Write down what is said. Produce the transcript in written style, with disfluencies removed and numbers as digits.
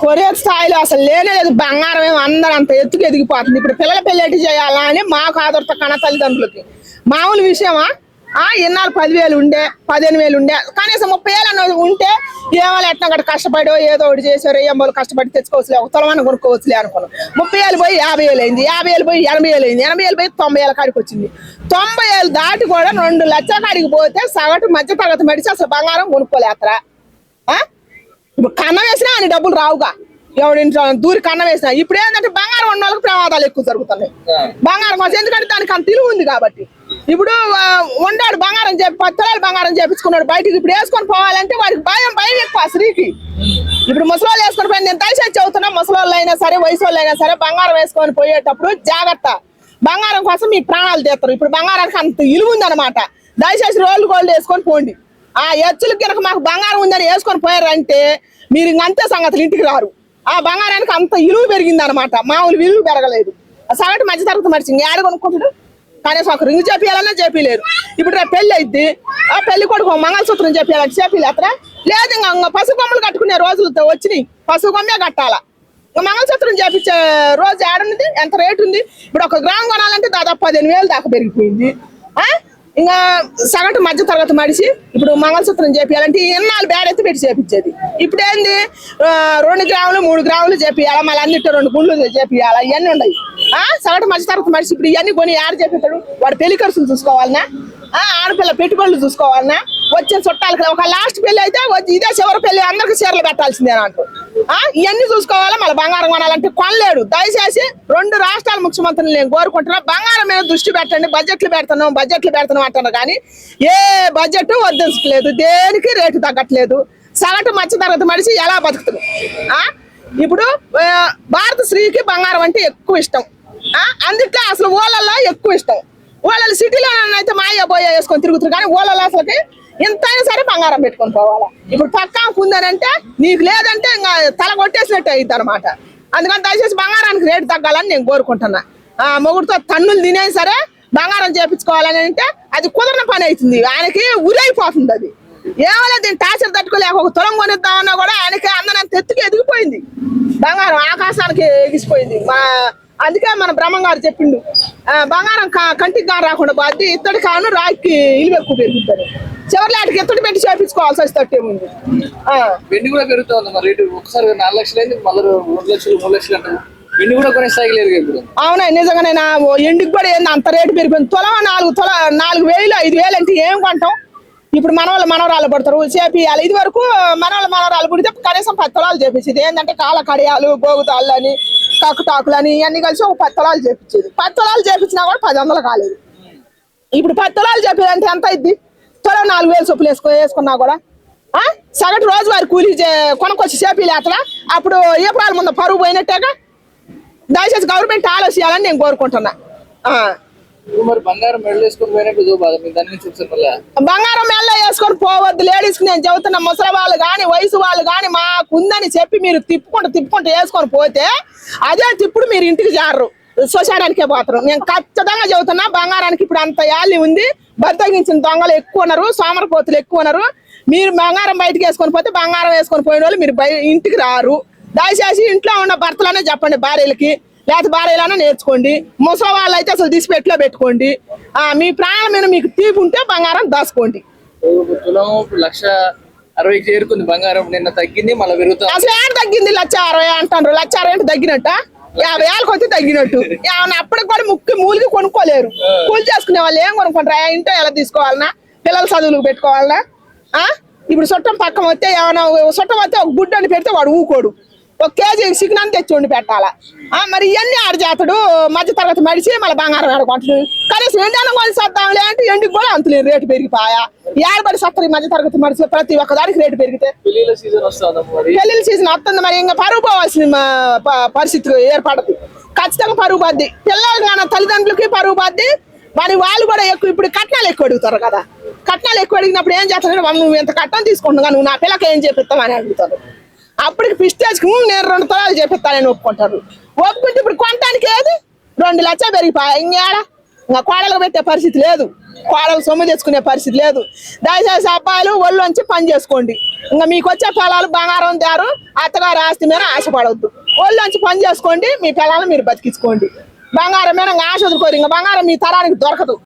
కొరే స్థాయిలో అసలు లేనే లేదు. బంగారం ఏమో అందరూ అంత ఎత్తుకు ఎదిగిపోతుంది. ఇప్పుడు పిల్లల పెళ్లి ఎటు చేయాలా అని మాకు ఆదరత కన్న తల్లిదండ్రులకి మామూలు విషయమా? ఇన్నాళ్ళు 10,000 ఉండే 15,000 ఉండే కనీసం 30,000 అన్నది ఉంటే ఏమైనా ఎట్లా గట్ట కష్టపడో ఏదో ఒకటి చేసారు. ఏం వాళ్ళు కష్టపడి తెచ్చుకోవచ్చులే, ఒక తొలమని కొనుక్కోవచ్చులే అనుకున్నాం. 30,000 పోయి 50,000 అయింది, 50,000 పోయి 80,000 అయింది, 80,000 పోయి 90,000 కాడికి వచ్చింది. 90,000 దాటి కూడా 2 లక్షల కాడికి పోతే సగటు మధ్య తరగతి మడిచి అసలు బంగారం కొనుక్కోలేతరా? ఇప్పుడు కన్నం వేసినా అని డబ్బులు రావుగా, ఎవడింట్లో దూరి కన్నం వేసినా. ఇప్పుడు ఏంటంటే బంగారం ఉన్న వాళ్ళకి ప్రమాదాలు ఎక్కువ జరుగుతున్నాయి. బంగారం కోసం ఎందుకంటే దానికి అంత విలువ ఉంది కాబట్టి. ఇప్పుడు ఉండాడు బంగారం 10 తులాలు బంగారం చేపించుకున్నాడు బయటికి, ఇప్పుడు వేసుకొని పోవాలంటే వాడికి భయం ఎక్కువ స్త్రీకి. ఇప్పుడు ముసలోళ్ళు వేసుకొని పోయి, నేను దయచేసి చెబుతున్నా, ముసలోళ్ళు అయినా సరే వయసు వాళ్ళు అయినా సరే బంగారం వేసుకొని పోయేటప్పుడు జాగ్రత్త. బంగారం కోసం మీ ప్రాణాలు తీస్తారు. ఇప్పుడు బంగారానికి అంత విలువ ఉందన్నమాట. దయచేసి రోల్డ్ గోల్డ్ వేసుకొని పోండి. ఎచ్చులకి కనుక మాకు బంగారం ఉందని వేసుకొని పోయారంటే మీరు ఇంకంతే సంగతులు, ఇంటికి రారు. బంగారానికి అంత విలువ పెరిగింది అనమాట, మామూలు విలువ పెరగలేదు. సగటు మధ్య తరగతి మనిషి ఏడ కొనుక్కుంటాడు? కనీసం ఒక రింగ్ చేపియాలన్నా చేపిలేరు. ఇప్పుడు రేపు పెళ్లి అయితే పెళ్లి కొడుకు మంగళసూత్రం చేపియాలంటే చేపిలేతరా? లేదు, ఇంకా పసుపు బొమ్మలు కట్టుకునే రోజులతో వచ్చినాయి, పసుపు బొమ్మే కట్టాలా. ఇంకా మంగళసూత్రం చేపించే రోజు ఏడుంది, ఎంత రేటు ఉంది? ఇప్పుడు 1 గ్రామ్ కొనాలంటే దాదాపు 15,000 దాకా పెరిగిపోయింది. ఇంకా సగటు మధ్య తరగతి మనిషి ఇప్పుడు మంగళసూత్రం చేపియాలంటే ఎన్నాళ్ళు బేడెత్తి పెట్టి చేపించేది. ఇప్పుడు ఏంది 2 గ్రాములు 3 గ్రాములు చేపియాలా, మళ్ళీ అన్నిటి 2 గుళ్ళు చేపియాలా, ఇవన్నీ ఉన్నాయి. సగటు మధ్య తరగతి మనిషి ఇప్పుడు ఇవన్నీ కొని ఆడ చేపిస్తాడు? వాడు పెళ్లి ఖర్చులు చూసుకోవాలన్నా, ఆడపిల్ల పెట్టుబడులు చూసుకోవాలన్నా, వచ్చే చుట్టాలకి ఒక లాస్ట్ పెళ్లి అయితే ఇదే చివరి పెళ్లి అందరికి చీరలు పెట్టాల్సిందే అంటారు. ఇవన్నీ చూసుకోవాలా, మళ్ళీ బంగారం కొనాలంటే కొనలేడు. దయచేసి 2 రాష్ట్రాల ముఖ్యమంత్రులు నేను కోరుకుంటున్నా, బంగారం మీద దృష్టి పెట్టండి. బడ్జెట్లు పెడుతున్నాం అంటున్నారు కానీ ఏ బడ్జెట్ వద్దలేదు, దేనికి రేటు తగ్గట్లేదు. సగటు మధ్య తరగతి మనిషి ఎలా బతుకుతుంది? ఇప్పుడు భారత స్త్రీకి బంగారం అంటే ఎక్కువ ఇష్టం. అందుకే అసలు ఊళ్ళల్లో ఎక్కువ ఇష్టం. ఊళ్ళలో సిటీలో అయితే మాయ బోయ వేసుకొని తిరుగుతారు, కానీ ఊళ్ళలో అసలుకి ఎంతైనా సరే బంగారం పెట్టుకొని పోవాలా. ఇప్పుడు పక్కాకు ఉందనంటే నీకు లేదంటే ఇంకా తల కొట్టేసినట్టు అయింది అనమాట. అందుకని దయచేసి బంగారానికి రేటు తగ్గాలని నేను కోరుకుంటున్నా. మొగుడుతో తన్నులు తినేది సరే బంగారం చేపించుకోవాలని అంటే అది కుదరని పని అవుతుంది. ఆయనకి ఉరైపోతుంది. అది ఏమైనా దీన్ని టార్చర్ తట్టుకోలేక 1 తులం కొనిద్దామన్నా కూడా ఆయనకి అందనంత ఎత్తుకి ఎదిగిపోయింది. బంగారం ఆకాశానికి ఎగిసిపోయింది. అందుకే మన బ్రహ్మంగారు చెప్పిండు, బంగారం కంటికి కాని రాకుండా బాధ్య ఇత్తడి కాను రాయికి ఇలువ ఎక్కువ పెరుగుతుంది. చివరి లాటికి ఎత్తడి పెట్టి చేపించుకోవాల్సి వస్తే ఉంది. వెండి కూడా పెరుగుతుంది మరి రేటు. ఒకసారి 4 లక్షలు అయింది, మళ్ళీ 2 లక్షలు 3 లక్షలు అంటారు. వెండి కూడా కొనే స్థాయికి లేదు ఇప్పుడు. అవునా, నిజంగానే ఎండికి కూడా ఏంది అంత రేటు పెరిగిపోయింది. 4,000 5,000 అంటే ఏం కొంటాం? ఇప్పుడు మనవరాలు పడతారు చేపియాలి. ఇది వరకు మనవరాలు పుడితే కనీసం 10 తులాలు చేపించేది. ఏంటంటే కాళ్ళ కడియాలు, గోగుతాళ్ళు అని, కక్కుటాకులు అని ఇవన్నీ కలిసి ఒక 10 తులాలు చేపించేది. 10 తులాలు చేపించినా కూడా 1000 కాలేదు. ఇప్పుడు 10 తులాలు చేపించాలంటే ఎంత అయింది? తులం 4,000 చొప్పులు వేసుకున్నా కూడా సగటు రోజువారి కూలీ కొనుక్కొచ్చి చేపిలేతలా. అప్పుడు ఏప్రాల ముందు పరువు పోయినట్టేగా. దయచేసి గవర్నమెంట్ ఆలోచించాలని నేను కోరుకుంటున్నా. బంగారం మెడలో వేసుకొని పోవద్దు లేడీస్ కి నేను చెబుతున్నా. ముసలి వాళ్ళు కానీ వయసు వాళ్ళు కానీ మాకుందని చెప్పి మీరు తిప్పుకుంటూ వేసుకొని పోతే అదే తిప్పుడు మీరు ఇంటికి జారరు, శ్మశానానికే పోతారు. నేను ఖచ్చితంగా చెబుతున్నా. బంగారానికి ఇప్పుడు అంత యాలి ఉంది. బద్దగించిన దొంగలు ఎక్కువ ఉన్నారు, సోమరపోతులు ఎక్కువ ఉన్నారు. మీరు బంగారం బయటకు వేసుకొని పోతే బంగారం వేసుకొని పోయిన వాళ్ళు మీరు ఇంటికి రారు. దయచేసి ఇంట్లో ఉన్న భర్తలనే చెప్పండి భార్యలకి, లేకపోతే భార్యలైనా నేర్చుకోండి. ముసలి వాళ్ళు అయితే అసలు తీసిపెట్లో పెట్టుకోండి. మీ ప్రాణాల మీద మీకు తీపి ఉంటే బంగారం దాచుకోండి. 1,60,000 చేరుకుంది బంగారం, నిన్న తగ్గింది మళ్ళీ పెరుగుతుంది. అసలు ఏం తగ్గింది? 1,60,000 అంటారు. 1,60,000 తగ్గినట్ట? 50,000 వచ్చి తగ్గినట్టు. అప్పటికి కూడా మూలికి కొనుక్కోలేరు. కూలి చేసుకునే వాళ్ళు ఏం కొనుక్కుంటారా? ఇంట్లో ఎలా తీసుకోవాలన్నా, పిల్లల చదువులకు పెట్టుకోవాలన్నా. ఇప్పుడు చుట్టం పక్కన వస్తే ఏమైనా చుట్టం వస్తే ఒక గుడ్డ అని పెడితే వాడు ఊకోడు. 1 కేజీ చికెన్ తెచ్చి వండి పెట్టాలా. మరి ఇవన్నీ ఆడ చేస్తాడు మధ్య తరగతి మడిచి మళ్ళీ బంగారం ఆడుకుంటాడు. కనీసం ఎండానం కొని సత్తాంలే అంటే ఎండికి కూడా అంతలేదు, రేటు పెరిగిపోయా. ఏడబడి సత్తరు మధ్య తరగతి మడిచి ప్రతి ఒక్కదానికి రేటు పెరిగితే. పెళ్లిళ్ళ సీజన్ వస్తుంది మరి, ఇంకా పరుగు పోవాల్సిన పరిస్థితి ఏర్పడదు. ఖచ్చితంగా పరుగు బాద్ది. పిల్లలు కానీ తల్లిదండ్రులకి పరుగు బాద్ది. మరి వాళ్ళు కూడా ఇప్పుడు కట్నాలు ఎక్కువ అడుగుతారు కదా. కట్నాలు ఎక్కువ అడిగినప్పుడు ఏం చేస్తారంటే, నువ్వు ఎంత కట్నం తీసుకుంటున్నావు, నువ్వు నా పిల్లకి ఏం చేపిస్తావు అని అడుగుతారు. అప్పటికి పిస్టేజ్కి నేను 2 తులాలు చేపిస్తానని ఒప్పుకుంటారు. ఒప్పుకుంటే ఇప్పుడు కొనటానికి ఏది 2 లక్షలు పెరిగిపోయా. ఇంకా కోడలకు పెట్టే పరిస్థితి లేదు. కోడలు సొమ్ము తెచ్చుకునే పరిస్థితి లేదు. దయచేసి అబ్బాయిలు ఒళ్ళొంచి పని చేసుకోండి. ఇంకా మీకు వచ్చే పిల్లలు బంగారం దారు అత్తగారు ఆస్తి మీద ఆశపడవద్దు. ఒళ్ళొంచి పని చేసుకోండి, మీ పిల్లలు మీరు బతికించుకోండి. బంగారం మీద ఆశ వదులుకోరు. ఇంకా బంగారం మీ తరానికి దొరకదు.